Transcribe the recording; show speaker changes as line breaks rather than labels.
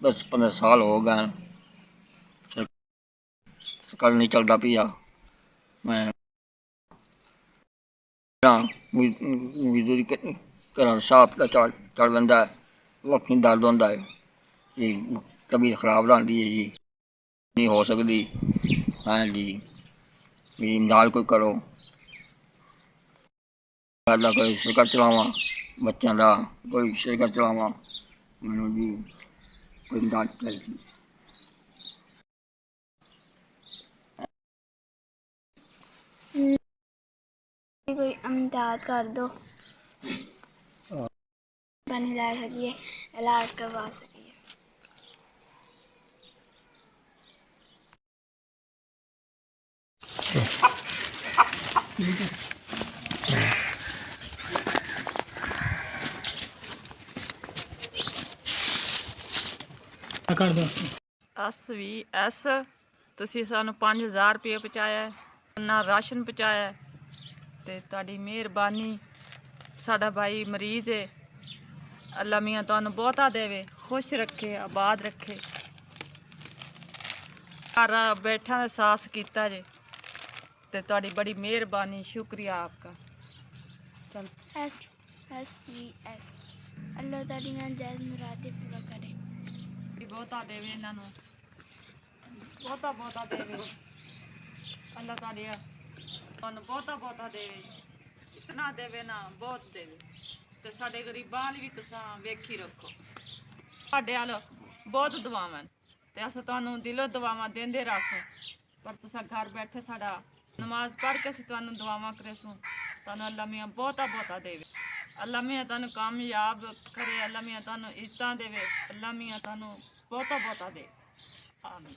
10-15 साल हो गए कल नहीं चलता पिया। मैं मजदूरी करा साफ का चल बंदा अखी दर्द होंदा है जी, तबीयत खराब रहती है जी, नहीं हो सकती। हाँ जी, मेरी इमदाद कोई करो, अल्लाह कोई शिरकत चलावा बच्चों का, कोई शिरकत चलावा मैनू जी, कोई इमदाद चाहिए।
कोई इमदाद कर दो, पानी ला सकिए, इलाज करवा सकिए।
SVS ਤੁਸੀਂ ਸਾਨੂੰ 5000 ਰੁਪਏ ਪਹੁੰਚਾਇਆ, ਨਾ ਰਾਸ਼ਨ ਪਹੁੰਚਾਇਆ ਤੇ ਤੁਹਾਡੀ ਮਿਹਰਬਾਨੀ। ਸਾਡਾ ਭਾਈ ਮਰੀਜ਼ ਹੈ, ਅੱਲਾ ਮੀਆਂ ਤੁਹਾਨੂੰ ਬਹੁਤਾ ਦੇਵੇ, ਖੁਸ਼ ਰੱਖੇ, ਆਬਾਦ ਰੱਖੇ। ਘਰ ਬੈਠਿਆਂ ਦਾ ਸਾਹਸ ਕੀਤਾ ਜੇ ਤੇ ਤੁਹਾਡੀ ਬੜੀ ਮਿਹਰਬਾਨੀ, ਸ਼ੁਕਰੀਆ ਆਪਕਾ।
SVS अल्लाह ताली ना जायज़ मुरादे पूरा करे,
ਬਹੁਤਾ ਦੇਵੇ ਇਹਨਾਂ ਨੂੰ, ਬਹੁਤਾ ਬਹੁਤਾ ਦੇਵੇ। ਅੱਲਾ ਤੁਹਾਨੂੰ ਬਹੁਤਾ ਦੇਵੇ, ਇਤਨਾ ਦੇਵੇ ਨਾ ਬਹੁਤ ਦੇਵੇ। ਤੇ ਸਾਡੇ ਗਰੀਬਾਂ ਲਈ ਵੀ ਤੁਸੀਂ ਵੇਖੀ ਰੱਖੋ। ਤੁਹਾਡੇ ਵੱਲ ਬਹੁਤ ਦੁਆਵਾਂ ਤੇ ਅਸੀਂ ਤੁਹਾਨੂੰ ਦਿਲੋਂ ਦੁਆਵਾਂ ਦਿੰਦੇ ਰਹਾਂਗੇ, ਪਰ ਤੁਸੀਂ ਘਰ ਬੈਠੇ ਸਾਡਾ ਨਮਾਜ਼ ਪੜ੍ਹ ਕੇ ਅਸੀਂ ਤੁਹਾਨੂੰ ਦੁਆਵਾਂ ਕरेसूं। ਤੁਹਾਨੂੰ ਅੱਲਾ ਮੀਆਂ ਬਹੁਤਾ ਦੇਵੇ, ਅੱਲਾ ਮੀਆਂ ਤੁਹਾਨੂੰ ਕਾਮਯਾਬ ਕਰੇ, ਅੱਲਾ ਮੀਆਂ ਤੁਹਾਨੂੰ ਇੱਜ਼ਤਾਂ ਦੇਵੇ, ਅੱਲਾ ਮੀਆਂ ਤੁਹਾਨੂੰ ਬਹੁਤਾ ਦੇ। ਆਮੀਨ।